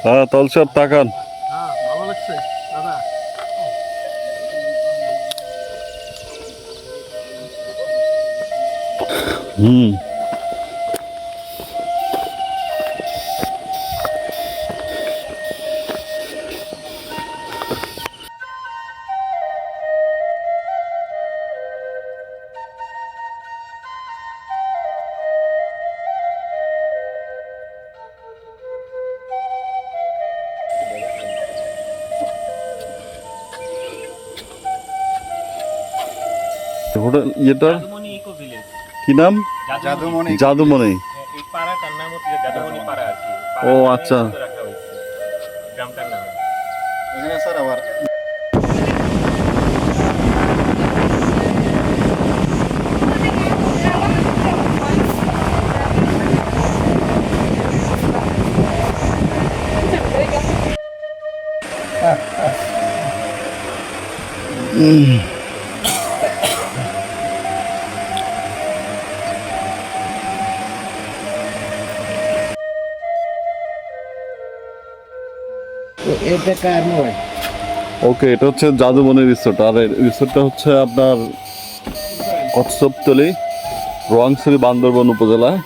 হ্যাঁ তলসার তাকান। ভালো লাগছে দাদা। হুম। হোটেল ইয়েটা জাদুমণি ইকো ভিলেজ। কি নাম? জাদুমণি। জাদুমণি। হ্যাঁ, এই পাড়াটার নাম হচ্ছে জাদুমণি পাড়া আর কি। ও পাড়ার নামে আচ্ছা। তো রাখা হয়েছে গ্রামটার নামে। এখানে স্যার আবার এটা কার নয়। ওকে, এটা হচ্ছে জাদুমণি রিসোর্ট। আর এই রিসোর্টটা হচ্ছে আপনার কচ্ছপতলি, রোয়াংছড়ি, বান্দরবান উপজেলায়।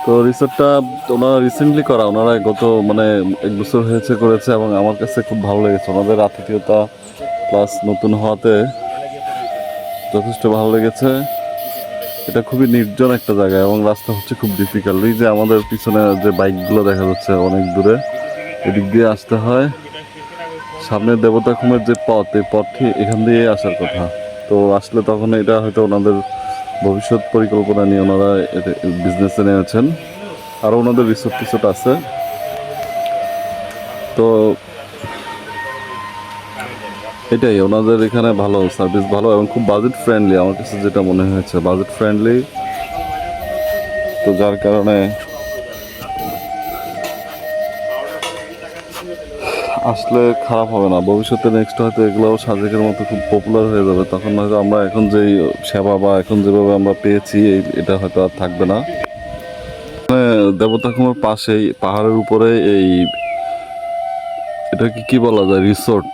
তো রিসোর্টটা ওনারা রিসেন্টলি করা, ওনারা গত মানে 1 বছর হয়েছে করেছে, এবং আমার কাছে খুব ভালো লেগেছে। ওনাদের আতিথেয়তা প্লাস নতুন হওয়াতে যথেষ্ট ভালো লেগেছে। এটা খুবই নির্জন একটা জায়গা এবং রাস্তা হচ্ছে খুব ডিফিকাল্ট। এই যে আমাদের পিছনে যে বাইকগুলো দেখা যাচ্ছে অনেক দূরে, এদিক দিয়ে আসতে হয়। সামনে দেবতা খুমের যে পথ, এই পথটি এখান দিয়ে আসার কথা। তো আসলে তখন এটা হয়তো ওনাদের ভবিষ্যৎ পরিকল্পনা নিয়ে ওনারা বিজনেসে নেমেছেন। আরও ওনাদের রিসোর্ট টিসোর্ট আছে। তো এটাই ওনাদের এখানে ভালো সার্ভিস, ভালো এবং খুব বাজেট ফ্রেন্ডলি। আমার কাছে যেটা মনে হয়েছে বাজেট ফ্রেন্ডলি। তো যার কারণে আসলে খারাপ হবে না। ভবিষ্যতে নেক্সট হয়তো এগুলো সাজেকের মতো খুব পপুলার হয়ে যাবে। তখন হয়তো আমরা এখন যেই সেবা বা এখন যেভাবে আমরা পেয়েছি এটা হয়তো আর থাকবে না। দেবতাখুমের পাশেই পাহাড়ের উপরে এই এটাকে কি বলা যায়, রিসোর্ট।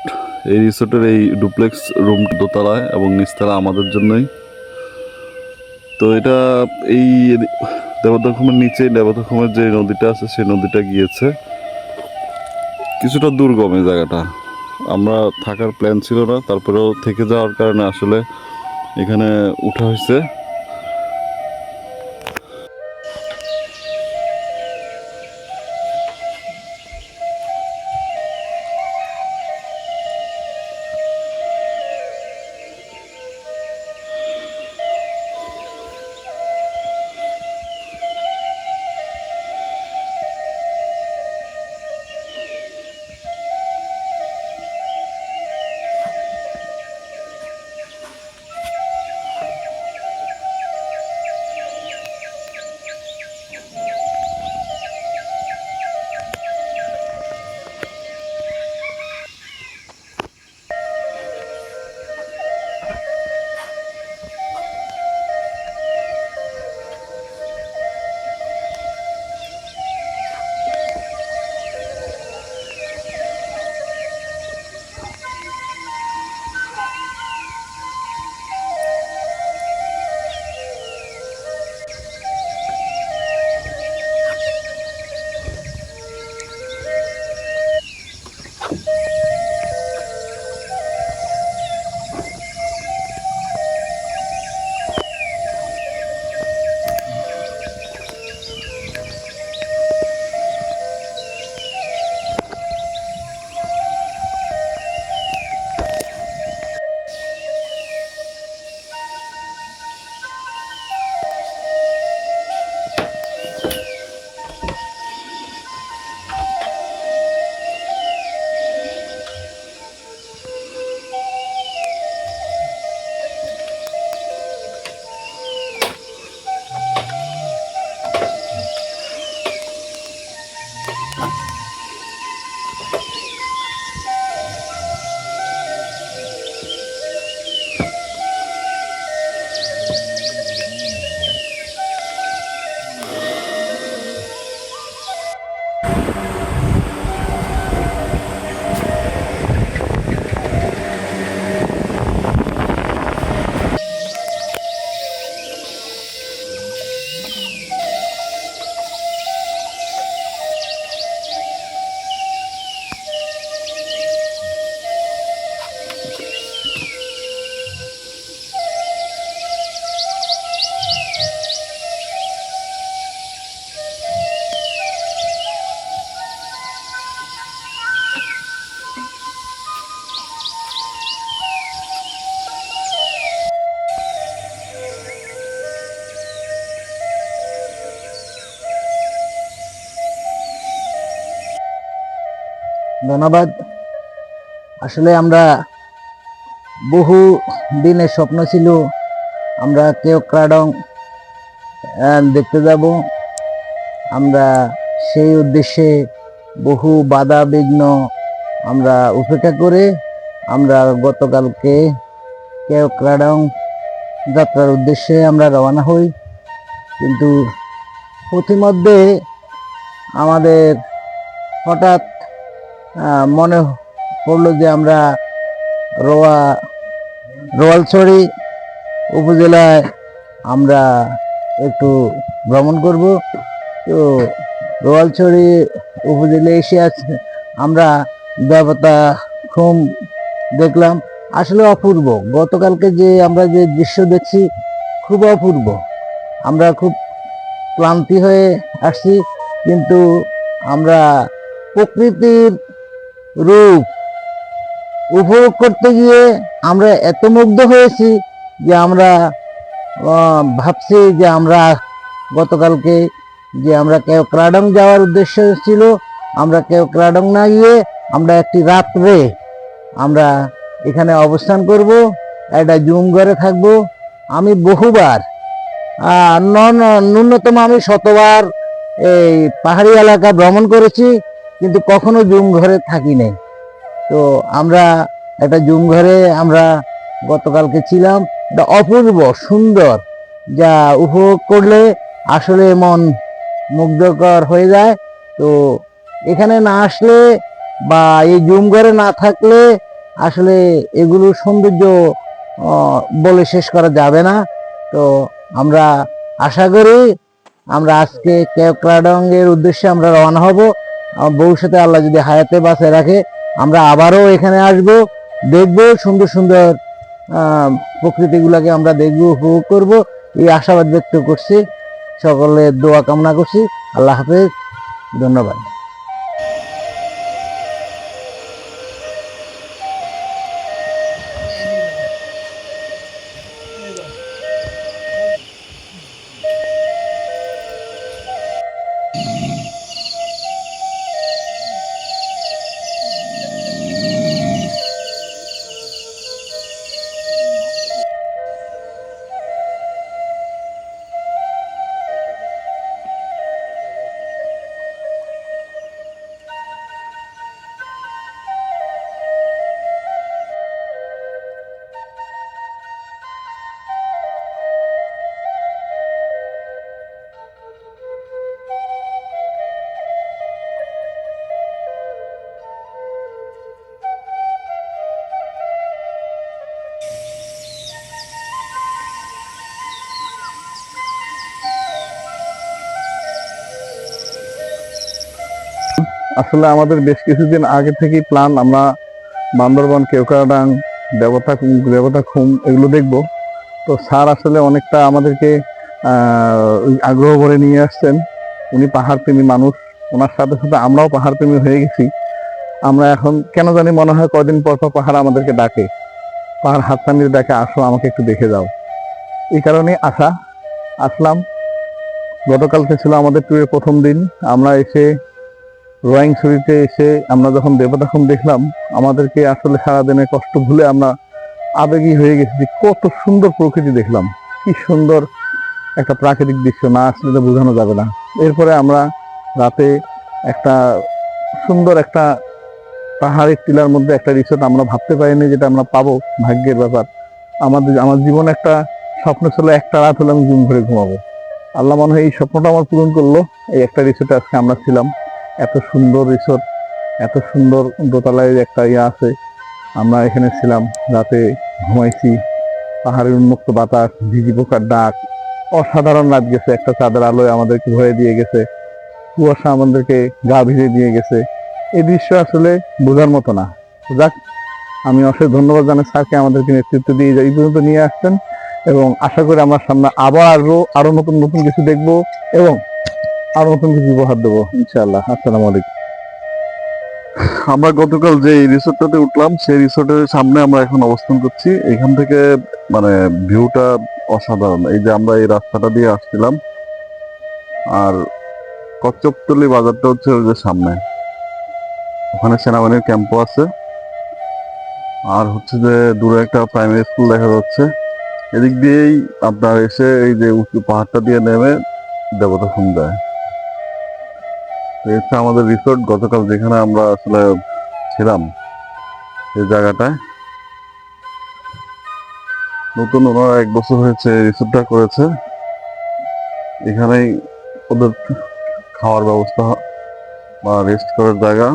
এই রিসোর্টের এই ডুপ্লেক্স রুম দোতলায় এবং নিচতলা আমাদের জন্যই। তো এটা এই দেবতাখুমের নিচে দেবতাখুমের যে নদীটা আছে সেই নদীটা গিয়েছে। কিছুটা দুর্গম এই জায়গাটা। আমরা থাকার প্ল্যান ছিল না, তারপরেও থেকে যাওয়ার কারণে আসলে এখানে উঠা হয়েছে। ধন্যবাদ। আসলে আমরা বহু দিনের স্বপ্ন ছিল আমরা কেওক্রাডং দেখতে যাব। আমরা সেই উদ্দেশ্যে বহু বাধা বিঘ্ন আমরা উপেক্ষা করে আমরা গতকালকে কেওক্রাডং যাত্রার উদ্দেশ্যে আমরা রওনা হই। কিন্তু পথিমধ্যে আমাদের হঠাৎ মনে পড়লো যে আমরা রোয়ালছড়ি উপজেলায় আমরা একটু ভ্রমণ করব। তো রোয়ালছড়ি উপজেলায় এসে আমরা দেবতা খুম দেখলাম, আসলে অপূর্ব। গতকালকে যে আমরা যে দৃশ্য দেখছি খুব অপূর্ব। আমরা খুব ক্লান্তি হয়ে আসছি, কিন্তু আমরা প্রকৃতির রূপ উপভোগ করতে গিয়ে আমরা এত মুগ্ধ হয়েছি যে আমরা ভাবছি যে আমরা গতকালকে যে আমরা কেওক্রাডং যাওয়ার উদ্দেশ্য ছিল, আমরা কেওক্রাডং না গিয়ে আমরা একটি রাত্রে আমরা এখানে অবস্থান করব, একটা জুম ঘরে থাকব। আমি বহুবার ন্যূনতম আমি 100বার এই পাহাড়ি এলাকা ভ্রমণ করেছি, কিন্তু কখনো জুম ঘরে থাকি নাই। তো আমরা একটা জুম ঘরে আমরা গতকালকে ছিলাম। এটা অপূর্ব সুন্দর, যা উপভোগ করলে আসলে মন মুগ্ধকর হয়ে যায়। তো এখানে না আসলে বা এই জুম ঘরে না থাকলে আসলে এগুলোর সৌন্দর্য বলে শেষ করা যাবে না। তো আমরা আশা করি আমরা আজকে কেওক্রাডং এর উদ্দেশ্যে আমরা রওনা হব। ভবিষ্যতে আল্লাহ যদি হায়াতে বাঁচিয়ে রাখে আমরা আবারও এখানে আসব, দেখব সুন্দর সুন্দর প্রকৃতিগুলোকে আমরা দেখব, উপভোগ করব, এই আশাবাদ ব্যক্ত করছি। সকলের দোয়া কামনা করছি। আল্লাহ হাফেজ, ধন্যবাদ। আসলে আমাদের বেশ কিছুদিন আগে থেকেই প্ল্যান, আমরা বান্দরবান, কেওক্রাডং, দেবতা খুম এগুলো দেখব। তো স্যার আসলে অনেকটা আমাদেরকে আগ্রহ ভরে নিয়ে আসছেন। উনি পাহাড় প্রেমী মানুষ, ওনার সাথে সাথে আমরাও পাহাড় প্রেমী হয়ে গেছি। আমরা এখন কেন জানি মনে হয় কয়দিন পর পর পাহাড় আমাদেরকে ডাকে, পাহাড় হাতছানির ডাকে, আসো আমাকে একটু দেখে যাও। এই কারণে আসলাম। গতকালকে ছিল আমাদের ট্যুরের প্রথম দিন। আমরা এসে রোয়াংছড়িতে এসে আমরা যখন দেবতাখুম দেখলাম, আমাদেরকে আসলে সারাদিনের কষ্ট ভুলে আমরা আবেগী হয়ে গেছি। কত সুন্দর প্রকৃতি দেখলাম, কি সুন্দর একটা প্রাকৃতিক দৃশ্য, না আসলে তো বোঝানো যাবে না। এরপরে আমরা রাতে একটা সুন্দর একটা পাহাড়ের টিলার মধ্যে একটা রিসোর্ট, আমরা ভাবতে পারিনি যেটা আমরা পাবো, ভাগ্যের ব্যাপার। আমার জীবনে একটা স্বপ্ন ছিল একটা রাত হলে আমি জুম ঘরে ঘুমাবো। আল্লাহ মনে হয় এই স্বপ্নটা আমার পূরণ করলো। এই একটা রিসোর্টে আজকে আমরা ছিলাম। এত সুন্দর রিসোর্ট, এত সুন্দর দোতলায় একটা আছে, আমরা এখানে ছিলাম, রাতে ঘুমাইছি। পাহাড়ের উন্মুক্ত বাতাস, ঝিঝি পোকার ডাক, অসাধারণ রাত গেছে। একটা চাঁদের আলোয় আমাদেরকে ভরে দিয়ে গেছে, কুয়াশা আমাদেরকে গা ভিজে দিয়ে গেছে। এই দৃশ্য আসলে বোঝার মতো না। যাক, আমি অশেষ ধন্যবাদ জানাই স্যারকে, আমাদেরকে নেতৃত্ব দিয়ে এই পর্যন্ত নিয়ে আসছেন, এবং আশা করি আমরা সামনে আবার আরো নতুন নতুন কিছু দেখবো এবং আরো নতুন কিছু উপহার দেবো ইনশাআল্লাহ। আসসালামু আলাইকুম। আমরা গতকাল যে রিসোর্টটাতে উঠলাম, সেই রিসোর্টের সামনে আমরা এখন অবস্থান করছি। এখান থেকে মানে ভিউটা অসাধারণ। এই যে আমরা এই রাস্তাটা দিয়ে আসছিলাম, আর কচ্ছপতলি বাজারটা হচ্ছে ওই যে সামনে। ওখানে সেনাবাহিনীর ক্যাম্পও আছে। আর হচ্ছে যে দূরে একটা প্রাইমারি স্কুল দেখা যাচ্ছে। এদিক দিয়েই আপনার এসে এই যে উঁচু পাহাড়টা দিয়ে নেমে দেবতাখুম যায়। তো এই হচ্ছে আমাদের রিসোর্ট, গতকাল যেখানে আমরা আসলে ছিলাম এই জায়গাটায়। নতুন ওনারা 1 বছর হয়েছে রিসোর্টটা করেছে। এখানেই ওদের খাওয়ার ব্যবস্থা বা রেস্ট করার জায়গা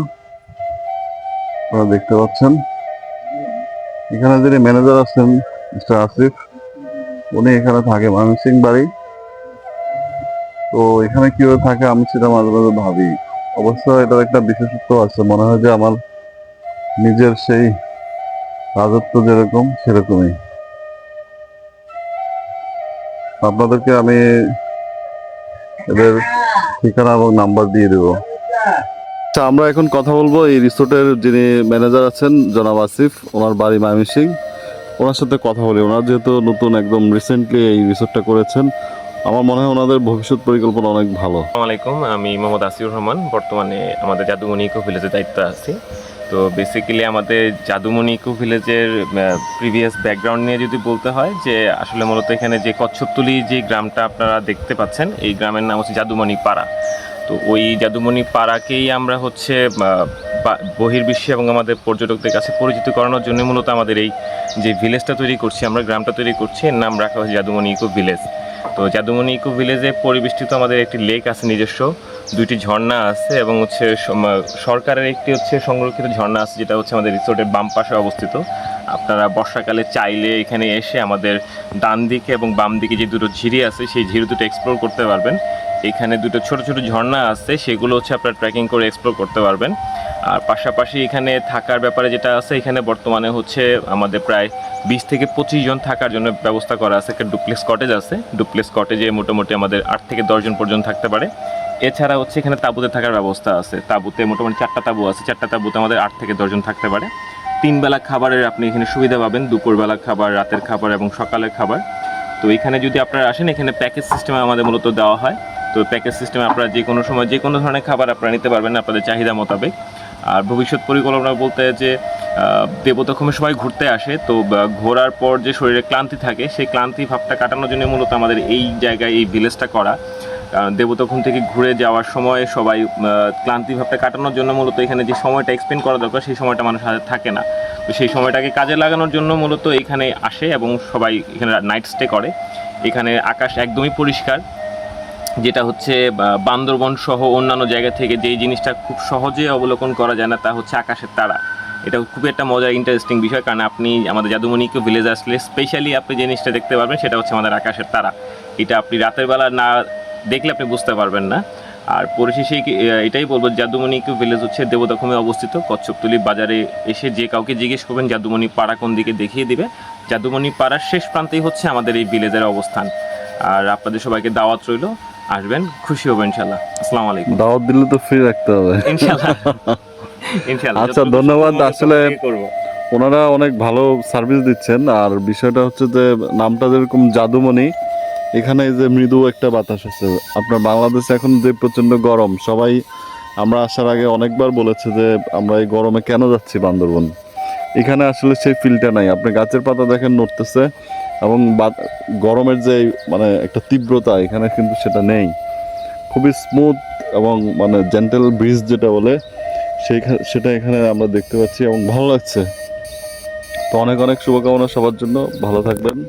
আপনারা দেখতে পাচ্ছেন। এখানে যিনি ম্যানেজার আছেন মিস্টার আসিফ, উনি এখানে থাকে, ময়মনসিংহ বাড়ি। তো এখানে কিভাবে থাকে আমি সেটা মাঝে মাঝে ভাবি। অবশ্য এটার একটা বিশেষত্ব আছে, মনে হয় যে আমার নিজের সেই রাজত্ব যেরকম সেরকমই। আপনাদেরকে আমি এদের ঠিকানা এবং নাম্বার দিয়ে দেবো। আচ্ছা, আমরা এখন কথা বলবো এই রিসোর্টের যিনি ম্যানেজার আছেন জনাব আসিফ, ওনার বাড়ি ময়মনসিংহ। ওনার সাথে কথা বলি। ওনার যেহেতু নতুন একদম রিসেন্টলি এই রিসোর্টটা করেছেন, আমার মনে হয় ওনাদের ভবিষ্যৎ পরিকল্পনা অনেক ভালো। আসসালামু আলাইকুম, আমি মোহাম্মদ আসিউর রহমান। বর্তমানে আমাদের জাদুমণি ইকো ভিলেজের দায়িত্ব আছি। তো বেসিক্যালি আমাদের জাদুমণি ইকো ভিলেজের প্রিভিয়াস ব্যাকগ্রাউন্ড নিয়ে যদি বলতে হয়, যে আসলে মূলত এখানে যে কচ্ছপতলি যে গ্রামটা আপনারা দেখতে পাচ্ছেন, এই গ্রামের নাম হচ্ছে জাদুমণি পাড়া। তো ওই জাদুমণি পাড়াকেই আমরা হচ্ছে বহির্বিশ্বে এবং আমাদের পর্যটকদের কাছে পরিচিত করানোর জন্য মূলত আমাদের এই যে ভিলেজটা তৈরি করছি, আমরা গ্রামটা তৈরি করছি, এর নাম রাখা হয়েছে জাদুমণি ইকো ভিলেজ। তো জাদুমণি ইকো ভিলেজে পরিবেষ্টিত আমাদের একটি লেক আছে নিজস্ব, 2টি ঝর্ণা আছে এবং হচ্ছে সরকারের একটি হচ্ছে সংরক্ষিত ঝর্ণা আছে, যেটা হচ্ছে আমাদের রিসোর্টের বাম পাশে অবস্থিত। আপনারা বর্ষাকালে চাইলে এখানে এসে আমাদের ডান দিকে এবং বাম দিকে যে দুটো ঝিরি আছে, সেই ঝিরি দুটো এক্সপ্লোর করতে পারবেন। এখানে দুটো ছোট ছোট ঝর্ণা আছে, সেগুলো হচ্ছে আপনারা ট্রেকিং করে এক্সপ্লোর করতে পারবেন। আর পাশাপাশি এখানে থাকার ব্যাপারে যেটা আছে, এখানে বর্তমানে হচ্ছে আমাদের প্রায় 20 থেকে 25 জন থাকার জন্য ব্যবস্থা করা আছে। একটা ডুপ্লেক্স কটেজ আছে, ডুপ্লেক্স কটেজে মোটামুটি আমাদের 8 থেকে 10 জন পর্যন্ত থাকতে পারে। এছাড়া হচ্ছে এখানে তাঁবুতে থাকার ব্যবস্থা আছে, তাঁবুতে মোটামুটি 4টা তাঁবু আছে, 4টা তাঁবুতে আমাদের 8 থেকে 10 জন থাকতে পারে। 3 বেলা খাবারের আপনি এখানে সুবিধা পাবেন, দুপুরবেলা খাবার, রাতের খাবার এবং সকালের খাবার। তো এখানে যদি আপনারা আসেন, এখানে প্যাকেজ সিস্টেমে আমাদের মূলত দেওয়া হয়। তো প্যাকেজ সিস্টেমে আপনারা যে কোনো সময় যে কোনো ধরনের খাবার আপনারা নিতে পারবেন আপনাদের চাহিদা মোতাবেক। আর ভবিষ্যৎ পরিকল্পনা বলতে যে দেবতাখুমে সবাই ঘুরতে আসে, তো ঘোরার পর যে শরীরে ক্লান্তি থাকে, সেই ক্লান্তি ভাবটা কাটানোর জন্য মূলত আমাদের এই জায়গায় এই ভিলেজটা করা। কারণ দেবতাখুম থেকে ঘুরে যাওয়ার সময় সবাই ক্লান্তি ভাবটা কাটানোর জন্য মূলত এখানে যে সময়টা এক্সপেন্ড করা দরকার, সেই সময়টা মানুষ হাতে থাকে না। তো সেই সময়টাকে কাজে লাগানোর জন্য মূলত এখানে আসে এবং সবাই এখানে নাইট স্টে করে। এখানে আকাশ একদমই পরিষ্কার, যেটা হচ্ছে বান্দরবন সহ অন্যান্য জায়গা থেকে যেই জিনিসটা খুব সহজে অবলোকন করা যায় না, তা হচ্ছে আকাশের তারা। এটা খুবই একটা মজার ইন্টারেস্টিং বিষয়, কারণ আপনি আমাদের জাদুমণি ইকো ভিলেজ আসলে স্পেশালি আপনি যে জিনিসটা দেখতে পারবেন, সেটা হচ্ছে আমাদের আকাশের তারা। এটা আপনি রাতের বেলা না দেখলে আপনি বুঝতে পারবেন না। আর পরিশেষে এটাই বলবো, জাদুমণি ইকো ভিলেজ হচ্ছে দেবতাখুমে অবস্থিত। কচ্ছপতলি বাজারে এসে যে কাউকে জিজ্ঞেস করবেন জাদুমণি পাড়া কোন দিকে, দেখিয়ে দিবে। জাদুমণি পাড়ার শেষ প্রান্তেই হচ্ছে আমাদের এই ভিলেজের অবস্থান। আর আপনাদের সবাইকে দাওয়াত রইল, আসবেন, খুশি হবেন ইনশাল্লাহ। আসসালামু আলাইকুম। দাওয়াত দিলে তো ফ্রি রাখতে হবে ইনশাল্লাহ ইনশাল্লাহ। আচ্ছা, ধন্যবাদ। আসলে ওনারা অনেক ভালো সার্ভিস দিচ্ছেন। আর বিষয়টা হচ্ছে যে নামটা যেরকম জাদুমণি, এখানে এই যে মৃদু একটা বাতাস আছে। আপনার বাংলাদেশে এখন যে প্রচন্ড গরম, সবাই আমরা আসার আগে অনেকবার বলেছে যে আমরা এই গরমে কেন যাচ্ছি বান্দরবন। এখানে আসলে সেই ফিলটা নাই। আপনি গাছের পাতা দেখেন নড়তেছে, এবং গরমের যে মানে একটা তীব্রতা, এখানে কিন্তু সেটা নেই। খুবই স্মুথ এবং মানে জেন্টেল ব্রিজ যেটা বলে, সেটা এখানে আমরা দেখতে পাচ্ছি এবং ভালো লাগছে। তো অনেক অনেক শুভকামনা সবার জন্য, ভালো থাকবেন।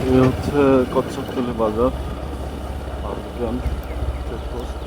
এই হচ্ছে কচ্ছপতলী বাজার, চেকপোস্ট।